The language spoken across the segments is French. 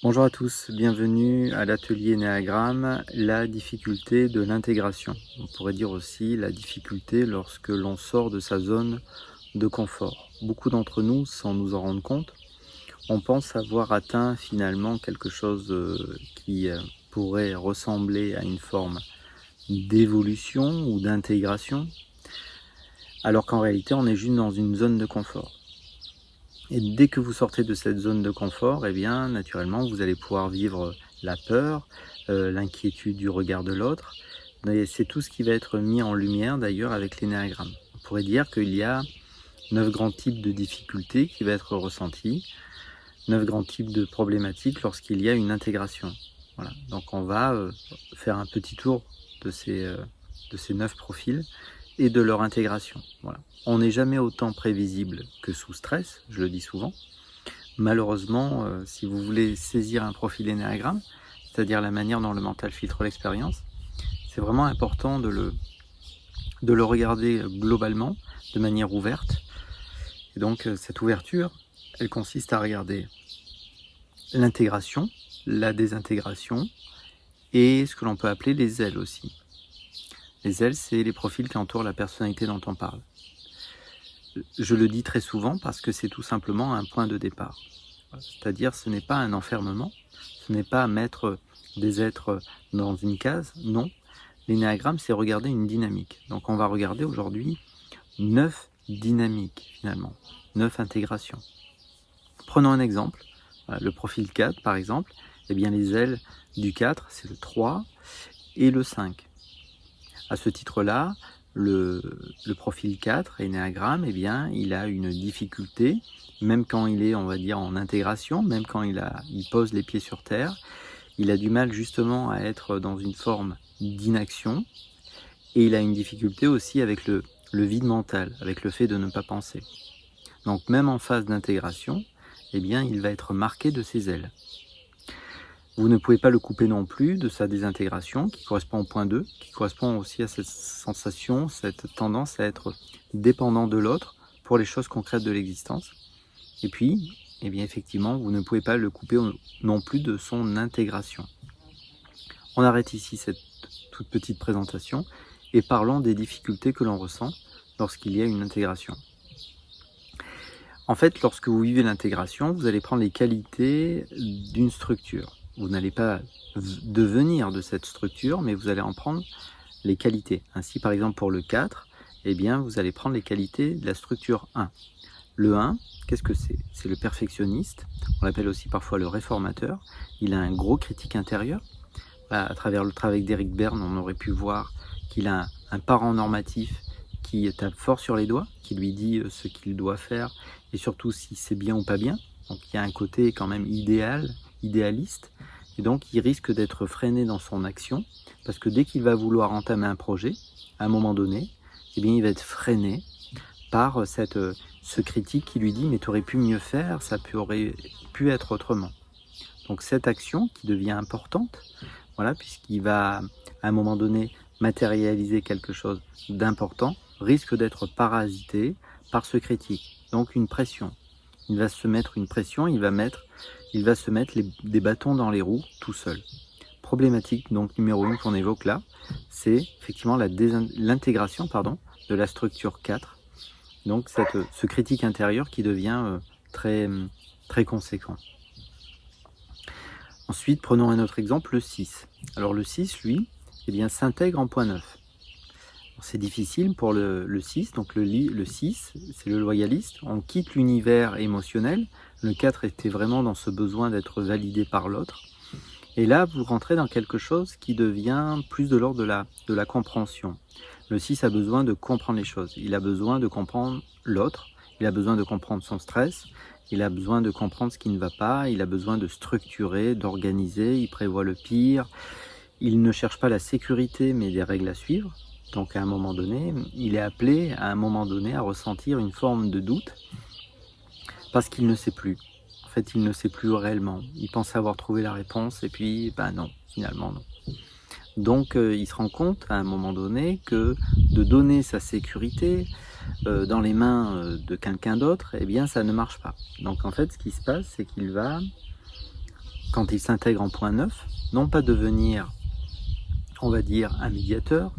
Bonjour à tous, bienvenue à l'atelier Néagramme, la difficulté de l'intégration. On pourrait dire aussi la difficulté lorsque l'on sort de sa zone de confort. Beaucoup d'entre nous, sans nous en rendre compte, on pense avoir atteint finalement quelque chose qui pourrait ressembler à une forme d'évolution ou d'intégration, alors qu'en réalité on est juste dans une zone de confort. Et dès que vous sortez de cette zone de confort, eh bien, naturellement, vous allez pouvoir vivre la peur, l'inquiétude du regard de l'autre. Et c'est tout ce qui va être mis en lumière d'ailleurs avec l'énéagramme. On pourrait dire qu'il y a 9 grands types de difficultés qui vont être ressentis, 9 grands types de problématiques lorsqu'il y a une intégration. Voilà. Donc on va faire un petit tour de ces 9 profils et de leur intégration. Voilà. On n'est jamais autant prévisible que sous stress, je le dis souvent. Malheureusement, si vous voulez saisir un profil énéagramme, c'est-à-dire la manière dont le mental filtre l'expérience, c'est vraiment important de le regarder globalement, de manière ouverte. Et donc cette ouverture, elle consiste à regarder l'intégration, la désintégration et ce que l'on peut appeler les ailes aussi. Les ailes, c'est les profils qui entourent la personnalité dont on parle. Je le dis très souvent parce que c'est tout simplement un point de départ. C'est-à-dire, ce n'est pas un enfermement, ce n'est pas mettre des êtres dans une case, non. L'énéagramme, c'est regarder une dynamique. Donc on va regarder aujourd'hui 9 dynamiques finalement, 9 intégrations. Prenons un exemple, le profil 4 par exemple, eh bien les ailes du 4, c'est le 3 et le 5. À ce titre-là, le profil 4, énéagramme, eh bien, il a une difficulté, même quand il est, on va dire, en intégration, même quand il pose les pieds sur terre, il a du mal justement à être dans une forme d'inaction, et il a une difficulté aussi avec le vide mental, avec le fait de ne pas penser. Donc même en phase d'intégration, eh bien, il va être marqué de ses ailes. Vous ne pouvez pas le couper non plus de sa désintégration, qui correspond au point 2, qui correspond aussi à cette sensation, cette tendance à être dépendant de l'autre pour les choses concrètes de l'existence. Et puis, eh bien, effectivement, vous ne pouvez pas le couper non plus de son intégration. On arrête ici cette toute petite présentation et parlons des difficultés que l'on ressent lorsqu'il y a une intégration. En fait, lorsque vous vivez l'intégration, vous allez prendre les qualités d'une structure. Vous n'allez pas devenir de cette structure, mais vous allez en prendre les qualités. Ainsi, par exemple, pour le 4, eh bien, vous allez prendre les qualités de la structure 1. Le 1, qu'est-ce que c'est? C'est le perfectionniste, on l'appelle aussi parfois le réformateur. Il a un gros critique intérieur. Là, à travers le travail d'Eric Berne, on aurait pu voir qu'il a un parent normatif qui tape fort sur les doigts, qui lui dit ce qu'il doit faire, et surtout si c'est bien ou pas bien. Donc il y a un côté quand même idéaliste, et donc il risque d'être freiné dans son action, parce que dès qu'il va vouloir entamer un projet, à un moment donné, eh bien, il va être freiné par ce critique qui lui dit « mais tu aurais pu mieux faire, ça aurait pu être autrement ». Donc cette action qui devient importante, voilà, puisqu'il va à un moment donné matérialiser quelque chose d'important, risque d'être parasité par ce critique. Donc une pression. Il va se mettre une pression, il va se mettre des bâtons dans les roues tout seul. Problématique donc numéro 1 qu'on évoque là, c'est effectivement l'intégration de la structure 4. Donc ce critique intérieur qui devient très, très conséquent. Ensuite, prenons un autre exemple, le 6. Alors le 6, lui, eh bien, s'intègre en point 9. C'est difficile pour le 6, donc le 6, c'est le loyaliste. On quitte l'univers émotionnel. Le 4 était vraiment dans ce besoin d'être validé par l'autre. Et là, vous rentrez dans quelque chose qui devient plus de l'ordre de la compréhension. Le 6 a besoin de comprendre les choses. Il a besoin de comprendre l'autre. Il a besoin de comprendre son stress. Il a besoin de comprendre ce qui ne va pas. Il a besoin de structurer, d'organiser. Il prévoit le pire. Il ne cherche pas la sécurité, mais des règles à suivre. Donc à un moment donné, il est appelé à un moment donné à ressentir une forme de doute parce qu'il ne sait plus. En fait, il ne sait plus réellement. Il pense avoir trouvé la réponse et puis, ben non, finalement non. Donc il se rend compte à un moment donné que de donner sa sécurité dans les mains de quelqu'un d'autre, eh bien ça ne marche pas. Donc en fait, ce qui se passe, c'est qu'il va quand il s'intègre en point 9, non pas devenir, on va dire, un médiateur,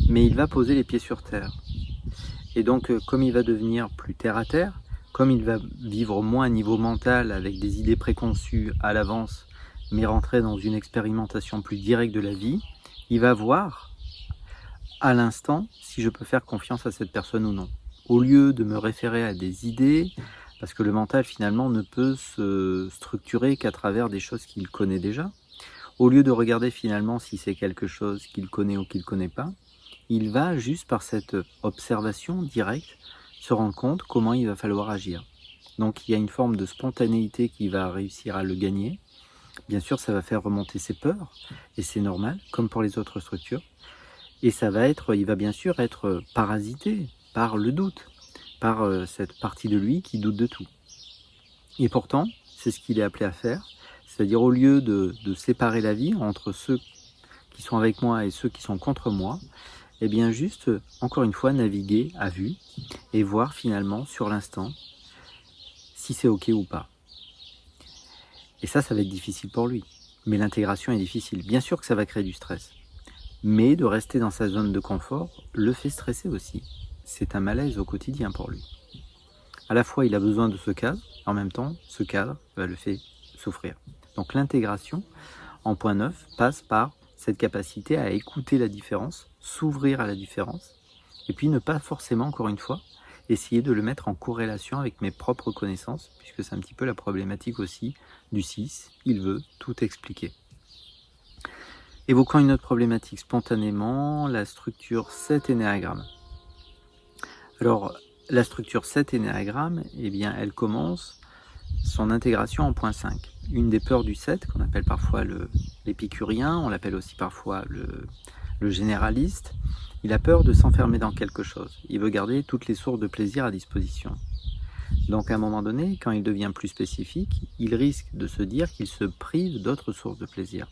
mais il va poser les pieds sur terre. Et donc, comme il va devenir plus terre à terre, comme il va vivre moins à niveau mental avec des idées préconçues à l'avance, mais rentrer dans une expérimentation plus directe de la vie, il va voir à l'instant si je peux faire confiance à cette personne ou non. Au lieu de me référer à des idées, parce que le mental finalement ne peut se structurer qu'à travers des choses qu'il connaît déjà, au lieu de regarder finalement si c'est quelque chose qu'il connaît ou qu'il ne connaît pas, il va juste par cette observation directe se rendre compte comment il va falloir agir. Donc il y a une forme de spontanéité qui va réussir à le gagner. Bien sûr, ça va faire remonter ses peurs, et c'est normal, comme pour les autres structures. Et il va bien sûr être parasité par le doute, par cette partie de lui qui doute de tout. Et pourtant, c'est ce qu'il est appelé à faire, c'est-à-dire au lieu de séparer la vie entre ceux qui sont avec moi et ceux qui sont contre moi, et bien juste, encore une fois, naviguer à vue et voir finalement sur l'instant si c'est ok ou pas. Et ça va être difficile pour lui. Mais l'intégration est difficile. Bien sûr que ça va créer du stress. Mais de rester dans sa zone de confort le fait stresser aussi. C'est un malaise au quotidien pour lui. À la fois, il a besoin de ce cadre, en même temps, ce cadre le fait souffrir. Donc l'intégration, en point 9, passe par cette capacité à écouter la différence, s'ouvrir à la différence, et puis ne pas forcément, encore une fois, essayer de le mettre en corrélation avec mes propres connaissances, puisque c'est un petit peu la problématique aussi du 6, il veut tout expliquer. Évoquant une autre problématique spontanément, la structure 7 énéagrammes. Alors, la structure 7 énéagrammes, eh bien, elle commence son intégration en point 5. Une des peurs du 7, qu'on appelle parfois l'épicurien, on l'appelle aussi parfois le généraliste, il a peur de s'enfermer dans quelque chose. Il veut garder toutes les sources de plaisir à disposition. Donc à un moment donné, quand il devient plus spécifique, il risque de se dire qu'il se prive d'autres sources de plaisir.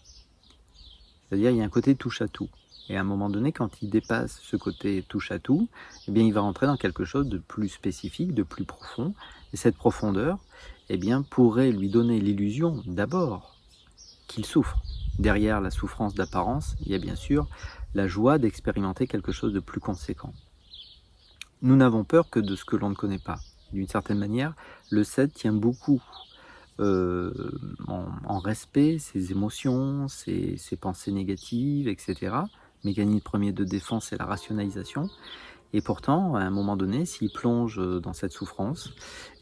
C'est-à-dire il y a un côté touche à tout. Et à un moment donné, quand il dépasse ce côté touche à tout, eh bien, il va rentrer dans quelque chose de plus spécifique, de plus profond. Et cette profondeur, eh bien, pourrait lui donner l'illusion d'abord qu'il souffre. Derrière la souffrance d'apparence, il y a bien sûr la joie d'expérimenter quelque chose de plus conséquent. Nous n'avons peur que de ce que l'on ne connaît pas. D'une certaine manière, le 7 tient beaucoup en respect ses émotions, ses pensées négatives, etc. Mécanisme premier de défense, c'est la rationalisation. Et pourtant, à un moment donné, s'il plonge dans cette souffrance,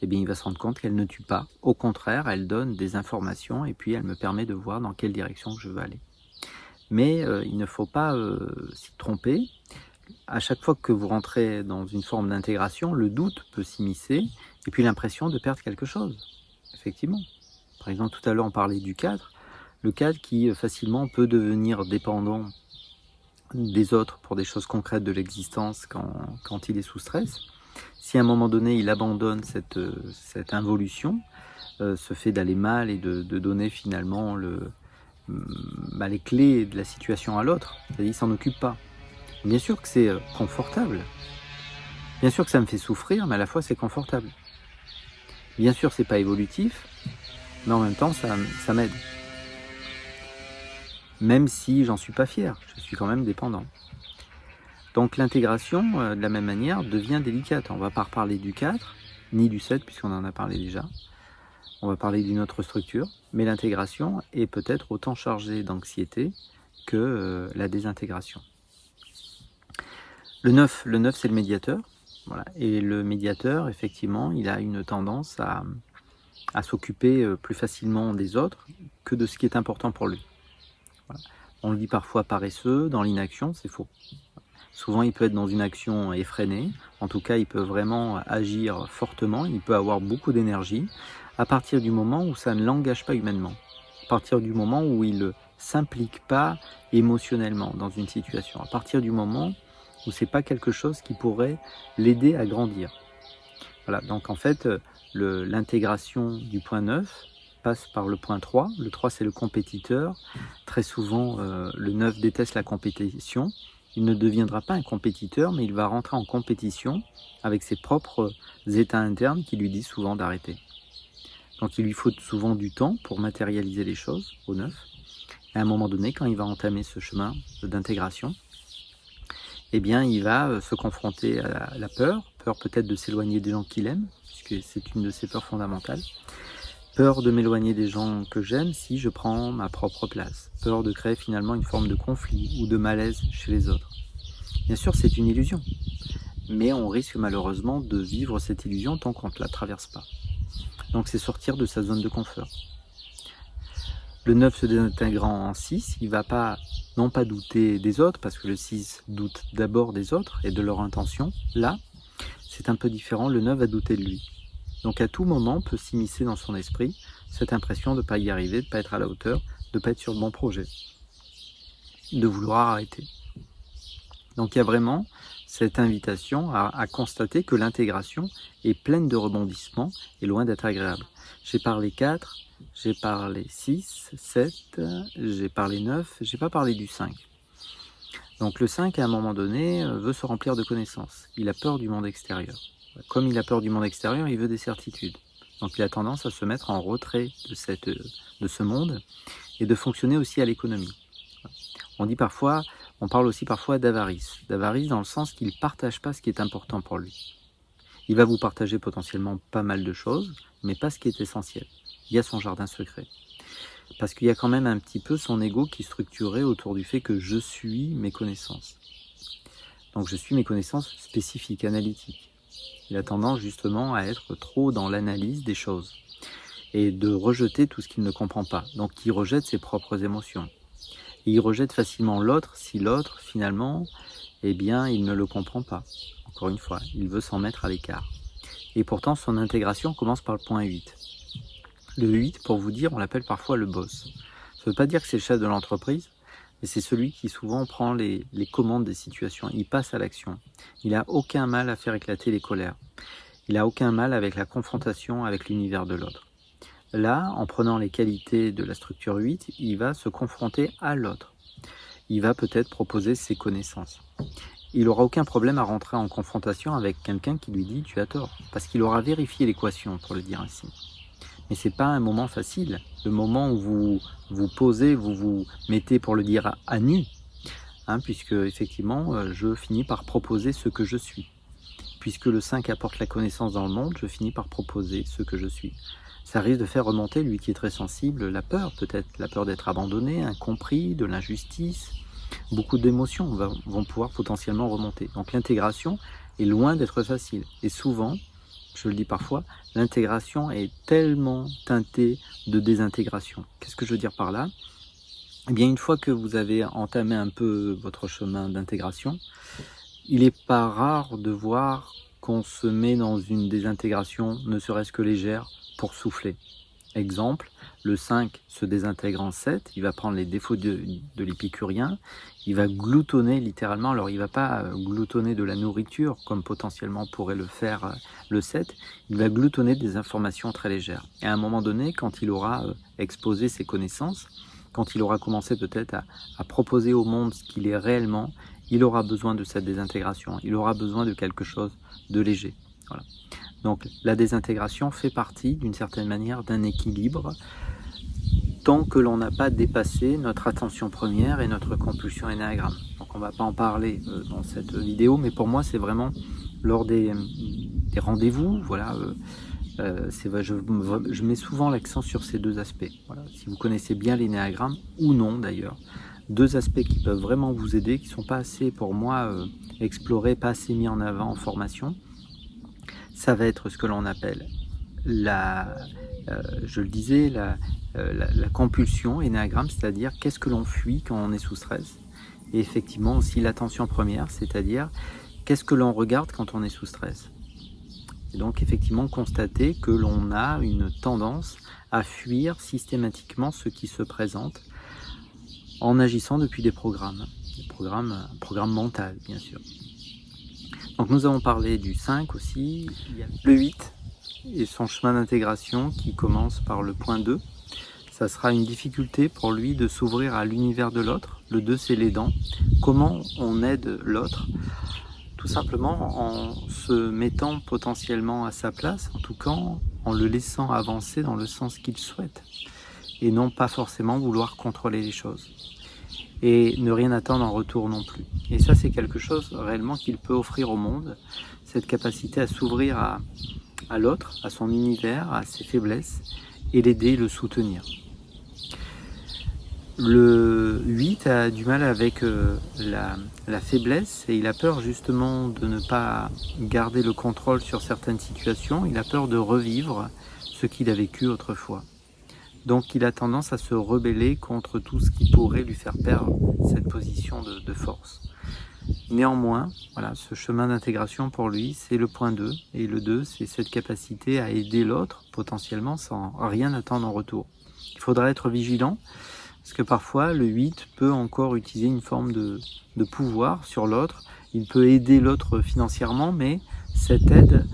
eh bien, il va se rendre compte qu'elle ne tue pas. Au contraire, elle donne des informations et puis elle me permet de voir dans quelle direction je veux aller. Mais il ne faut pas s'y tromper. À chaque fois que vous rentrez dans une forme d'intégration, le doute peut s'immiscer et puis l'impression de perdre quelque chose. Effectivement. Par exemple, tout à l'heure, on parlait du cadre. Le cadre qui facilement peut devenir dépendant des autres pour des choses concrètes de l'existence quand il est sous stress. Si à un moment donné, il abandonne cette involution, ce fait d'aller mal et de donner finalement les clés de la situation à l'autre, c'est-à-dire il ne s'en occupe pas. Bien sûr que c'est confortable. Bien sûr que ça me fait souffrir, mais à la fois c'est confortable. Bien sûr, c'est pas évolutif, mais en même temps, ça m'aide. Même si j'en suis pas fier, je suis quand même dépendant. Donc l'intégration, de la même manière, devient délicate. On ne va pas reparler du 4, ni du 7, puisqu'on en a parlé déjà. On va parler d'une autre structure, mais l'intégration est peut-être autant chargée d'anxiété que la désintégration. Le 9, c'est le médiateur. Voilà. Et le médiateur, effectivement, il a une tendance à s'occuper plus facilement des autres que de ce qui est important pour lui. Voilà. On le dit parfois paresseux, dans l'inaction, c'est faux. Souvent, il peut être dans une action effrénée. En tout cas, il peut vraiment agir fortement. Il peut avoir beaucoup d'énergie à partir du moment où ça ne l'engage pas humainement. À partir du moment où il ne s'implique pas émotionnellement dans une situation. À partir du moment où ce n'est pas quelque chose qui pourrait l'aider à grandir. Voilà, donc en fait, l'intégration du point 9 passe par le point 3. Le 3, c'est le compétiteur. Très souvent, le 9 déteste la compétition. Il ne deviendra pas un compétiteur, mais il va rentrer en compétition avec ses propres états internes qui lui disent souvent d'arrêter. Donc il lui faut souvent du temps pour matérialiser les choses au 9. Et à un moment donné, quand il va entamer ce chemin d'intégration, eh bien il va se confronter à la peur peut-être de s'éloigner des gens qu'il aime, puisque c'est une de ses peurs fondamentales. Peur de m'éloigner des gens que j'aime si je prends ma propre place. Peur de créer finalement une forme de conflit ou de malaise chez les autres. Bien sûr, c'est une illusion, mais on risque malheureusement de vivre cette illusion tant qu'on ne la traverse pas. Donc c'est sortir de sa zone de confort. Le 9 se désintégrant en 6, il ne va pas, non pas douter des autres, parce que le 6 doute d'abord des autres et de leur intention. Là, c'est un peu différent, le 9 va douter de lui. Donc à tout moment peut s'immiscer dans son esprit cette impression de ne pas y arriver, de ne pas être à la hauteur, de ne pas être sur le bon projet, de vouloir arrêter. Donc il y a vraiment cette invitation à constater que l'intégration est pleine de rebondissements et loin d'être agréable. J'ai parlé 4, j'ai parlé 6, 7, j'ai parlé 9, j'ai pas parlé du 5. Donc le 5 à un moment donné veut se remplir de connaissances, il a peur du monde extérieur. Comme il a peur du monde extérieur, il veut des certitudes. Donc il a tendance à se mettre en retrait de ce monde et de fonctionner aussi à l'économie. On parle aussi parfois d'avarice. D'avarice dans le sens qu'il ne partage pas ce qui est important pour lui. Il va vous partager potentiellement pas mal de choses, mais pas ce qui est essentiel. Il y a son jardin secret. Parce qu'il y a quand même un petit peu son ego qui est structuré autour du fait que je suis mes connaissances. Donc je suis mes connaissances spécifiques, analytiques. Il a tendance justement à être trop dans l'analyse des choses et de rejeter tout ce qu'il ne comprend pas. Donc il rejette ses propres émotions. Et il rejette facilement l'autre si l'autre, finalement, eh bien, il ne le comprend pas. Encore une fois, il veut s'en mettre à l'écart. Et pourtant, son intégration commence par le point 8. Le 8, pour vous dire, on l'appelle parfois le boss. Ça ne veut pas dire que c'est le chef de l'entreprise, mais c'est celui qui souvent prend les commandes des situations. Il passe à l'action. Il n'a aucun mal à faire éclater les colères. Il n'a aucun mal avec la confrontation avec l'univers de l'autre. Là, en prenant les qualités de la structure 8, il va se confronter à l'autre. Il va peut-être proposer ses connaissances. Il n'aura aucun problème à rentrer en confrontation avec quelqu'un qui lui dit « tu as tort », parce qu'il aura vérifié l'équation, pour le dire ainsi. Mais ce n'est pas un moment facile, le moment où vous vous posez, vous vous mettez, pour le dire, à nu, puisque effectivement, je finis par proposer ce que je suis. Puisque le 5 apporte la connaissance dans le monde, je finis par proposer ce que je suis. Ça risque de faire remonter, lui qui est très sensible, la peur peut-être, la peur d'être abandonné, incompris, de l'injustice. Beaucoup d'émotions vont pouvoir potentiellement remonter. Donc l'intégration est loin d'être facile. Et souvent, je le dis parfois, l'intégration est tellement teintée de désintégration. Qu'est-ce que je veux dire par là ? Eh bien, une fois que vous avez entamé un peu votre chemin d'intégration, il n'est pas rare de voir qu'on se met dans une désintégration, ne serait-ce que légère, pour souffler. Exemple, le 5 se désintègre en 7, il va prendre les défauts de l'épicurien, il va gloutonner littéralement, alors il ne va pas gloutonner de la nourriture comme potentiellement pourrait le faire le 7, il va gloutonner des informations très légères. Et à un moment donné, quand il aura exposé ses connaissances, quand il aura commencé peut-être à proposer au monde ce qu'il est réellement, il aura besoin de cette désintégration, il aura besoin de quelque chose de léger. Voilà. Donc la désintégration fait partie d'une certaine manière d'un équilibre tant que l'on n'a pas dépassé notre attention première et notre compulsion énéagramme. Donc on ne va pas en parler dans cette vidéo, mais pour moi c'est vraiment lors des rendez-vous, voilà, je mets souvent l'accent sur ces deux aspects. Voilà. Si vous connaissez bien l'énéagramme, ou non d'ailleurs, deux aspects qui peuvent vraiment vous aider, qui ne sont pas assez pour moi explorés, pas assez mis en avant en formation, ça va être ce que l'on appelle je le disais, la compulsion énéagramme, c'est-à-dire qu'est-ce que l'on fuit quand on est sous stress. Et effectivement aussi l'attention première, c'est-à-dire qu'est-ce que l'on regarde quand on est sous stress. Et donc effectivement constater que l'on a une tendance à fuir systématiquement ce qui se présente en agissant depuis des programmes mentaux bien sûr. Donc nous avons parlé du 5 aussi, il y a le 8 et son chemin d'intégration qui commence par le point 2. Ça sera une difficulté pour lui de s'ouvrir à l'univers de l'autre. Le 2 c'est l'aidant. Comment on aide l'autre ? Tout simplement en se mettant potentiellement à sa place, en tout cas en le laissant avancer dans le sens qu'il souhaite, et non pas forcément vouloir contrôler les choses, et ne rien attendre en retour non plus. Et ça, c'est quelque chose réellement qu'il peut offrir au monde, cette capacité à s'ouvrir à l'autre, à son univers, à ses faiblesses, et l'aider, le soutenir. Le 8 a du mal avec la faiblesse, et il a peur justement de ne pas garder le contrôle sur certaines situations. Il a peur de revivre ce qu'il a vécu autrefois. Donc il a tendance à se rebeller contre tout ce qui pourrait lui faire perdre cette position de force. Néanmoins, voilà, ce chemin d'intégration pour lui, c'est le point 2. Et le 2, c'est cette capacité à aider l'autre, potentiellement, sans rien attendre en retour. Il faudra être vigilant, parce que parfois, le 8 peut encore utiliser une forme de pouvoir sur l'autre. Il peut aider l'autre financièrement, mais cette aide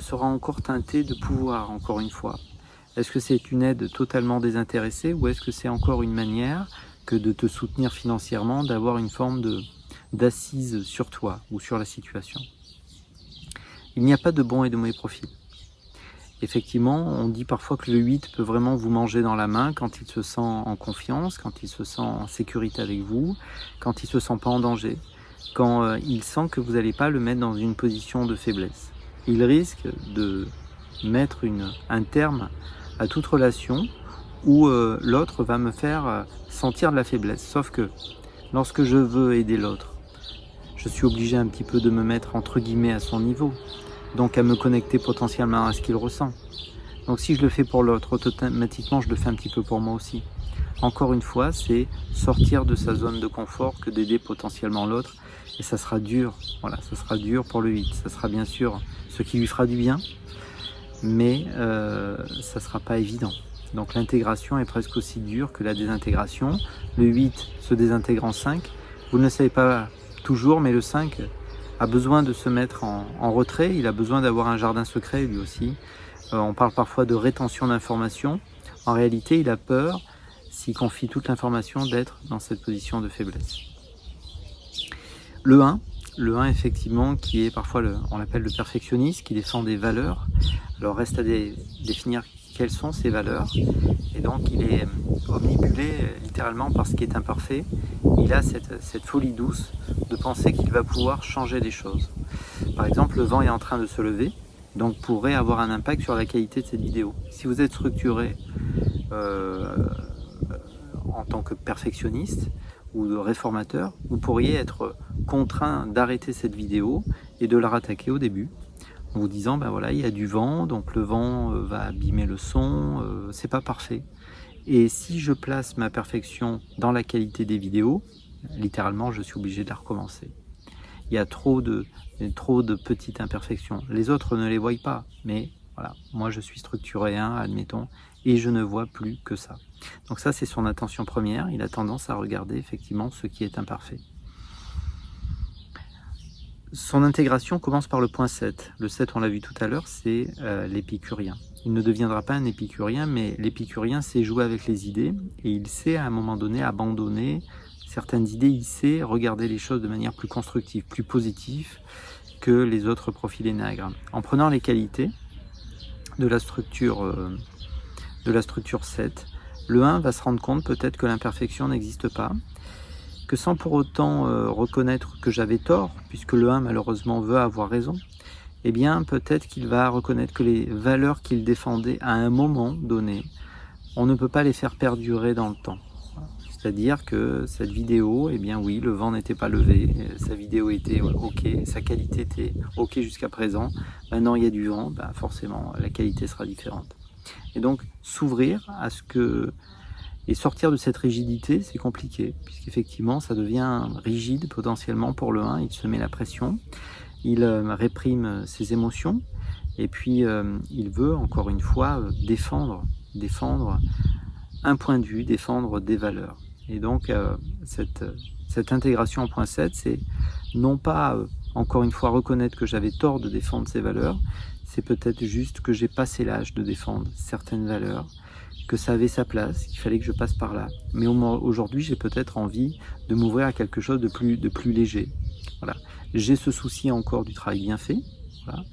sera encore teintée de pouvoir, encore une fois. Est-ce que c'est une aide totalement désintéressée, ou est-ce que c'est encore une manière que de te soutenir financièrement, d'avoir une forme d'assise sur toi ou sur la situation? Il n'y a pas de bon et de mauvais profil. Effectivement, on dit parfois que le 8 peut vraiment vous manger dans la main quand il se sent en confiance, quand il se sent en sécurité avec vous, quand il ne se sent pas en danger, quand il sent que vous n'allez pas le mettre dans une position de faiblesse. Il risque de mettre un terme à toute relation où l'autre va me faire sentir de la faiblesse. Sauf que lorsque je veux aider l'autre, je suis obligé un petit peu de me mettre entre guillemets à son niveau, donc à me connecter potentiellement à ce qu'il ressent. Donc si je le fais pour l'autre, automatiquement je le fais un petit peu pour moi aussi. Encore une fois, c'est sortir de sa zone de confort que d'aider potentiellement l'autre, et ça sera dur. Voilà, ça sera dur pour le 8. Ça sera bien sûr ce qui lui fera du bien, mais ça sera pas évident. Donc l'intégration est presque aussi dure que la désintégration. Le 8 se désintègre en 5. Vous ne le savez pas toujours, mais le 5 a besoin de se mettre en retrait. Il a besoin d'avoir un jardin secret lui aussi. On parle parfois de rétention d'informations. En réalité, il a peur, s'il confie toute l'information, d'être dans cette position de faiblesse. Le 1 effectivement, qui est parfois, on l'appelle le perfectionniste, qui défend des valeurs. Alors reste à définir quelles sont ces valeurs. Et donc il est omnibulé littéralement par ce qui est imparfait. Il a cette folie douce de penser qu'il va pouvoir changer les choses. Par exemple, le vent est en train de se lever, donc pourrait avoir un impact sur la qualité de cette vidéo. Si vous êtes structuré en tant que perfectionniste ou de réformateur, vous pourriez être contraint d'arrêter cette vidéo et de la rattaquer au début, en vous disant, ben voilà, il y a du vent, donc le vent va abîmer le son, c'est pas parfait. Et si je place ma perfection dans la qualité des vidéos, littéralement, je suis obligé de la recommencer. Il y a trop de petites imperfections. Les autres ne les voient pas, mais voilà, moi je suis structuré admettons, et je ne vois plus que ça. Donc ça, c'est son attention première. Il a tendance à regarder effectivement ce qui est imparfait. Son intégration commence par le point 7. Le 7, on l'a vu tout à l'heure, c'est l'épicurien. Il ne deviendra pas un épicurien, mais l'épicurien sait jouer avec les idées, et il sait à un moment donné abandonner certaines idées. Il sait regarder les choses de manière plus constructive, plus positive que les autres profils énéagrammes. En prenant les qualités de la structure 7, le 1 va se rendre compte peut-être que l'imperfection n'existe pas, que sans pour autant reconnaître que j'avais tort, puisque le 1 malheureusement veut avoir raison, eh bien peut-être qu'il va reconnaître que les valeurs qu'il défendait à un moment donné, on ne peut pas les faire perdurer dans le temps. C'est-à-dire que cette vidéo, eh bien oui, le vent n'était pas levé, sa vidéo était ok, sa qualité était ok jusqu'à présent, maintenant il y a du vent, ben forcément la qualité sera différente. Et donc s'ouvrir à ce que... Et sortir de cette rigidité, c'est compliqué, puisqu'effectivement, ça devient rigide potentiellement pour le 1, il se met la pression, il réprime ses émotions, et puis il veut, encore une fois, défendre un point de vue, défendre des valeurs. Et donc, cette intégration en point 7, c'est non pas, encore une fois, reconnaître que j'avais tort de défendre ces valeurs, c'est peut-être juste que j'ai passé l'âge de défendre certaines valeurs, que ça avait sa place, qu'il fallait que je passe par là. Mais aujourd'hui, j'ai peut-être envie de m'ouvrir à quelque chose de plus léger. Voilà. J'ai ce souci encore du travail bien fait. Voilà.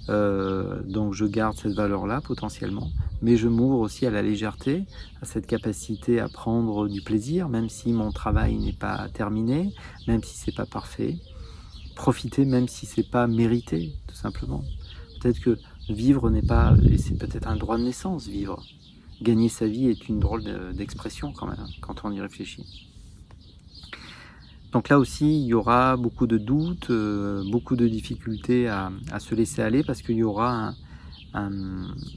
Donc je garde cette valeur-là potentiellement, mais je m'ouvre aussi à la légèreté, à cette capacité à prendre du plaisir, même si mon travail n'est pas terminé, même si c'est pas parfait. Profiter même si c'est pas mérité, tout simplement. Peut-être que vivre n'est pas, et c'est peut-être un droit de naissance, vivre. Gagner sa vie est une drôle d'expression quand même, quand on y réfléchit. Donc là aussi, il y aura beaucoup de doutes, beaucoup de difficultés à se laisser aller, parce qu'il y aura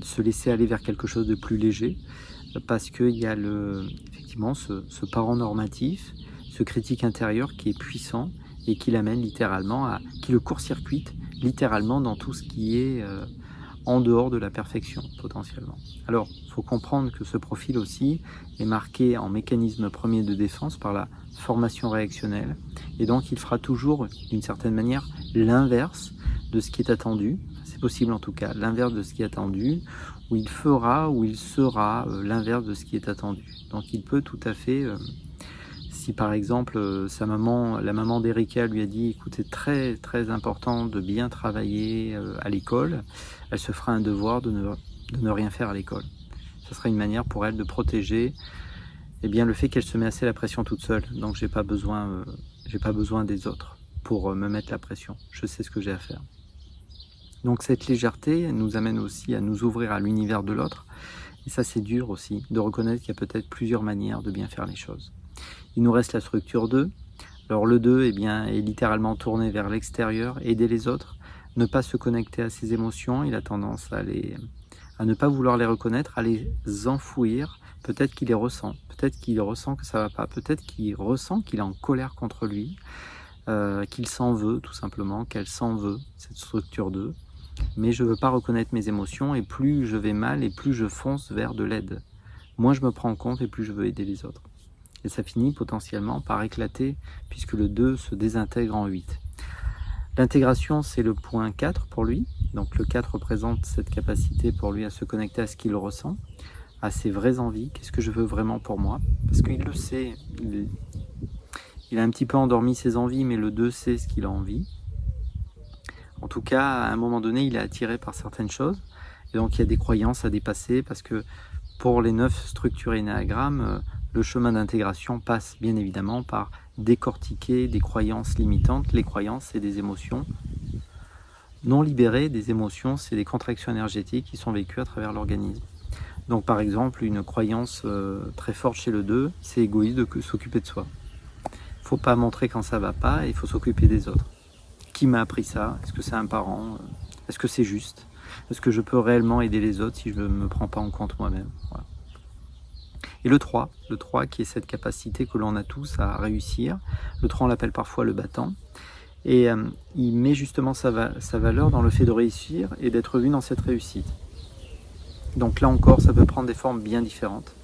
se laisser aller vers quelque chose de plus léger, parce qu'il y a effectivement ce parent normatif, ce critique intérieur qui est puissant et qui l'amène littéralement qui le court-circuite littéralement dans tout ce qui est en dehors de la perfection potentiellement. Alors, il faut comprendre que ce profil aussi est marqué en mécanisme premier de défense par la formation réactionnelle, et donc il fera toujours d'une certaine manière l'inverse de ce qui est attendu, c'est possible en tout cas, l'inverse de ce qui est attendu, ou il fera ou il sera l'inverse de ce qui est attendu. Donc il peut tout à fait, si par exemple la maman d'Erika lui a dit écoute, c'est très très important de bien travailler à l'école, elle se fera un devoir de ne rien faire à l'école. Ce sera une manière pour elle de protéger le fait qu'elle se met assez la pression toute seule. Donc j'ai pas besoin des autres pour me mettre la pression. Je sais ce que j'ai à faire. Donc cette légèreté nous amène aussi à nous ouvrir à l'univers de l'autre. Et ça, c'est dur aussi, de reconnaître qu'il y a peut-être plusieurs manières de bien faire les choses. Il nous reste la structure 2. Alors le 2 est littéralement tourné vers l'extérieur, aider les autres, ne pas se connecter à ses émotions. Il a tendance à ne pas vouloir les reconnaître, à les enfouir. Peut-être qu'il les ressent, peut-être qu'il ressent que ça ne va pas, peut-être qu'il ressent qu'il est en colère contre lui, qu'il s'en veut tout simplement, qu'elle s'en veut, cette structure 2. Mais je ne veux pas reconnaître mes émotions, et plus je vais mal et plus je fonce vers de l'aide. Moins je me prends en compte et plus je veux aider les autres. Et ça finit potentiellement par éclater puisque le 2 se désintègre en 8. L'intégration, c'est le point 4 pour lui. Donc le 4 représente cette capacité pour lui à se connecter à ce qu'il ressent, à ses vraies envies. Qu'est-ce que je veux vraiment pour moi? Parce qu'il le sait, il a un petit peu endormi ses envies, mais le 2 sait ce qu'il a envie. En tout cas, à un moment donné, il est attiré par certaines choses. Et donc, il y a des croyances à dépasser, parce que pour les 9 structures énéagrammes, le chemin d'intégration passe bien évidemment par décortiquer des croyances limitantes. Les croyances, c'est des émotions non libérées. Des émotions, c'est des contractions énergétiques qui sont vécues à travers l'organisme. Donc, par exemple, une croyance très forte chez le 2, c'est égoïste de s'occuper de soi. Il ne faut pas montrer quand ça ne va pas, et il faut s'occuper des autres. Qui m'a appris ça? Est-ce que c'est un parent? Est-ce que c'est juste? Est-ce que je peux réellement aider les autres si je ne me prends pas en compte moi-même? Voilà. Et le 3 qui est cette capacité que l'on a tous à réussir. Le 3, on l'appelle parfois le battant. Et il met justement sa valeur dans le fait de réussir et d'être vu dans cette réussite. Donc là encore, ça peut prendre des formes bien différentes.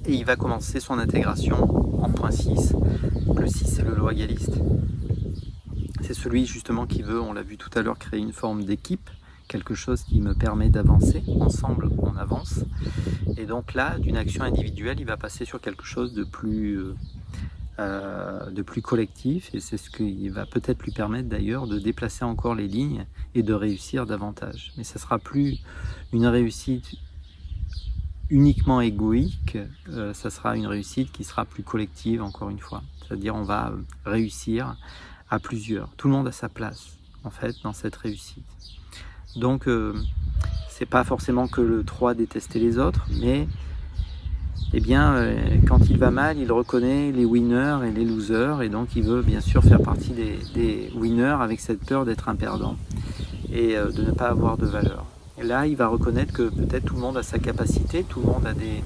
Et il va commencer son intégration en point 6. Le 6, c'est le loyaliste. C'est celui justement qui veut, on l'a vu tout à l'heure, créer une forme d'équipe, quelque chose qui me permet d'avancer. Ensemble, on avance. Et donc là, d'une action individuelle, il va passer sur quelque chose de plus collectif. Et c'est ce qui va peut-être lui permettre d'ailleurs de déplacer encore les lignes et de réussir davantage. Mais ça ne sera plus une réussite uniquement égoïque, ça sera une réussite qui sera plus collective, encore une fois. C'est-à-dire on va réussir à plusieurs. Tout le monde a sa place, en fait, dans cette réussite. Donc, c'est pas forcément que le 3 détestait les autres, mais quand il va mal, il reconnaît les winners et les losers, et donc il veut bien sûr faire partie des winners avec cette peur d'être un perdant et de ne pas avoir de valeur. Et là, il va reconnaître que peut-être tout le monde a sa capacité, tout le monde a des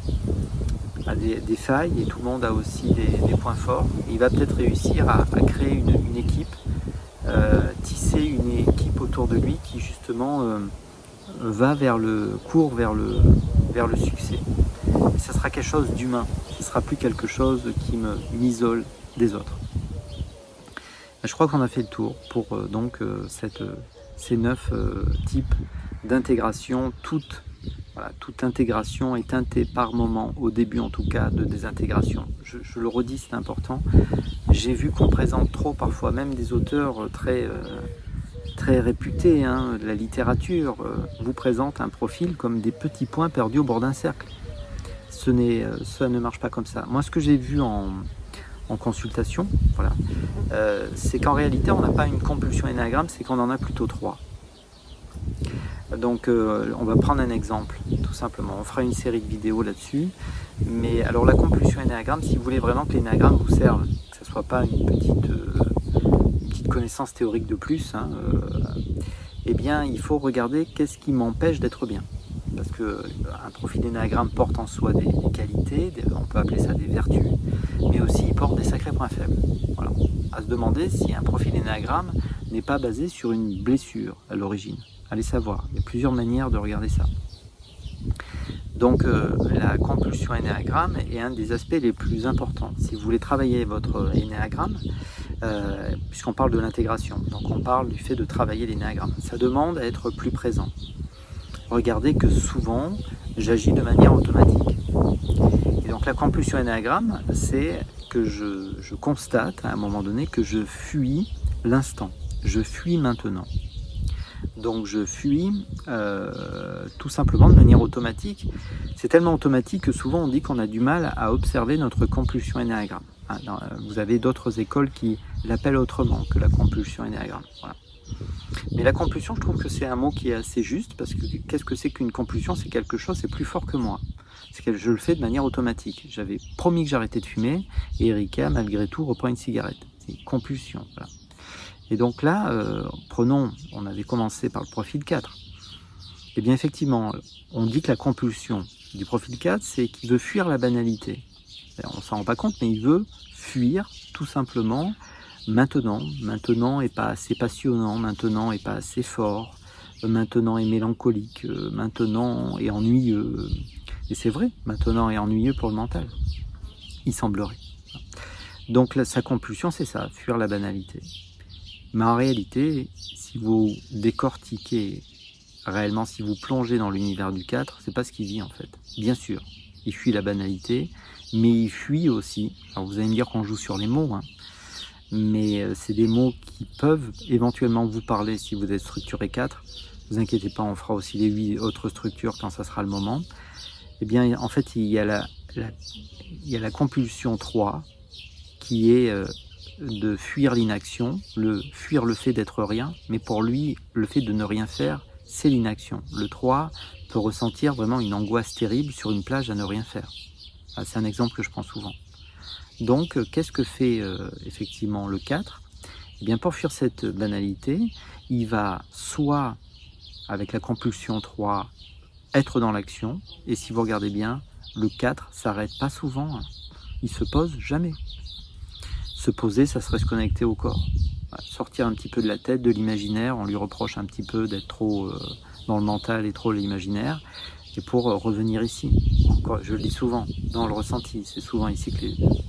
failles, et tout le monde a aussi des points forts. Et il va peut-être réussir à créer une équipe, tisser une équipe autour de lui qui justement va vers le succès. Et ça sera quelque chose d'humain, ce ne sera plus quelque chose qui m'isole des autres. Je crois qu'on a fait le tour pour ces 9 types d'intégration. Toute intégration est teintée par moment, au début en tout cas, de désintégration. Je le redis, c'est important. J'ai vu qu'on présente trop parfois, même des auteurs très très réputé, hein, la littérature vous présente un profil comme des petits points perdus au bord d'un cercle. Ça ne marche pas comme ça. Moi, ce que j'ai vu en consultation, voilà, c'est qu'en réalité, on n'a pas une compulsion énéagramme, c'est qu'on en a plutôt 3. Donc, on va prendre un exemple, tout simplement. On fera une série de vidéos là-dessus. Mais alors, la compulsion énéagramme, si vous voulez vraiment que l'énéagramme vous serve, que ce ne soit pas une petite connaissance théorique de plus, hein, eh bien, il faut regarder qu'est-ce qui m'empêche d'être bien. Parce qu'un profil d'énéagramme porte en soi des qualités, on peut appeler ça des vertus, mais aussi il porte des sacrés points faibles. Voilà. À se demander si un profil d'énéagramme n'est pas basé sur une blessure à l'origine. Allez savoir, il y a plusieurs manières de regarder ça. Donc la compulsion énéagramme est un des aspects les plus importants. Si vous voulez travailler votre énéagramme, puisqu'on parle de l'intégration, donc on parle du fait de travailler l'énéagramme, ça demande à être plus présent. Regardez que souvent, j'agis de manière automatique. Et donc la compulsion énéagramme, c'est que je constate à un moment donné que je fuis l'instant, je fuis maintenant. Donc je fuis tout simplement de manière automatique. C'est tellement automatique que souvent on dit qu'on a du mal à observer notre compulsion énéagramme. Vous avez d'autres écoles qui l'appellent autrement que la compulsion énéagramme. Voilà. Mais la compulsion, je trouve que c'est un mot qui est assez juste, parce que qu'est-ce que c'est qu'une compulsion? C'est quelque chose, c'est plus fort que moi. C'est que je le fais de manière automatique. J'avais promis que j'arrêtais de fumer, et Erika, malgré tout, reprend une cigarette. C'est une compulsion. Voilà. Et donc là, on avait commencé par le profil 4. Et bien effectivement, on dit que la compulsion du profil 4, c'est qu'il veut fuir la banalité. On ne s'en rend pas compte, mais il veut fuir tout simplement maintenant. Maintenant est pas assez passionnant, maintenant est pas assez fort, maintenant est mélancolique, maintenant est ennuyeux. Et c'est vrai, maintenant est ennuyeux pour le mental, il semblerait. Donc là, sa compulsion, c'est ça, fuir la banalité. Mais en réalité, si vous décortiquez réellement, si vous plongez dans l'univers du 4, c'est pas ce qu'il vit en fait. Bien sûr, il fuit la banalité, mais il fuit aussi, alors vous allez me dire qu'on joue sur les mots, hein, mais c'est des mots qui peuvent éventuellement vous parler si vous êtes structuré 4. Ne vous inquiétez pas, on fera aussi les 8 autres structures quand ça sera le moment. Eh bien, en fait, il y a la compulsion 3 qui est de fuir l'inaction, fuir le fait d'être rien, mais pour lui, le fait de ne rien faire, c'est l'inaction. Le 3 peut ressentir vraiment une angoisse terrible sur une plage à ne rien faire. C'est un exemple que je prends souvent. Donc, qu'est-ce que fait effectivement le 4 ? Eh bien, pour fuir cette banalité, il va soit, avec la compulsion 3, être dans l'action, et si vous regardez bien, le 4 s'arrête pas souvent, il se pose jamais. Se poser, ça serait se connecter au corps. Sortir un petit peu de la tête, de l'imaginaire, on lui reproche un petit peu d'être trop dans le mental et trop l'imaginaire, et pour revenir ici. Encore, je le dis souvent, dans le ressenti, c'est souvent ici que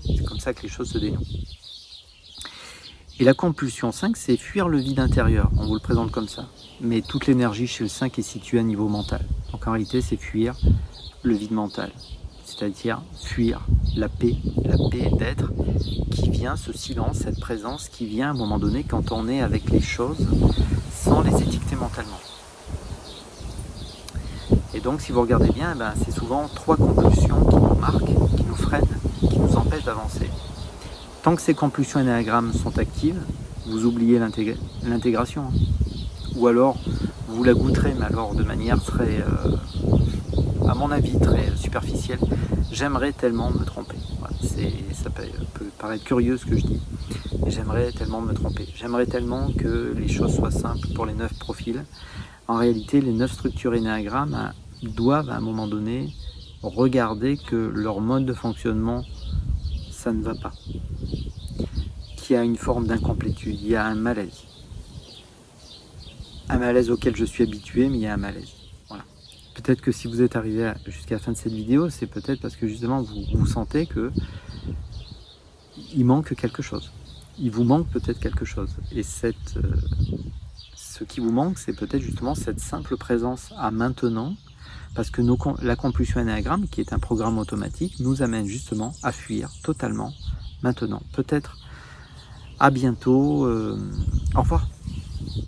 c'est comme ça que les choses se dénouent. Et la compulsion 5, c'est fuir le vide intérieur, on vous le présente comme ça. Mais toute l'énergie chez le 5 est située à niveau mental. Donc en réalité, c'est fuir le vide mental, c'est-à-dire fuir la paix d'être qui vient, ce silence, cette présence qui vient à un moment donné quand on est avec les choses sans les étiqueter mentalement. Et donc si vous regardez bien, c'est souvent 3 compulsions qui nous marquent, qui nous freinent, qui nous empêchent d'avancer. Tant que ces compulsions énéagrammes sont actives, vous oubliez l'intégration. Hein. Ou alors, vous la goûterez, mais alors de manière très, à mon avis, très superficielle. J'aimerais tellement me tromper. Voilà, ça peut paraître curieux ce que je dis, mais j'aimerais tellement me tromper. J'aimerais tellement que les choses soient simples pour les 9 profils. En réalité, les 9 structures énéagrammes doivent à un moment donné regarder que leur mode de fonctionnement, ça ne va pas. Qu'il y a une forme d'incomplétude, il y a un malaise. Un malaise auquel je suis habitué, mais il y a un malaise. Voilà. Peut-être que si vous êtes arrivé jusqu'à la fin de cette vidéo, c'est peut-être parce que justement vous sentez que il manque quelque chose. Il vous manque peut-être quelque chose. Et ce qui vous manque, c'est peut-être justement cette simple présence à maintenant, parce que la compulsion énéagramme, qui est un programme automatique, nous amène justement à fuir totalement maintenant. Peut-être à bientôt. Au revoir.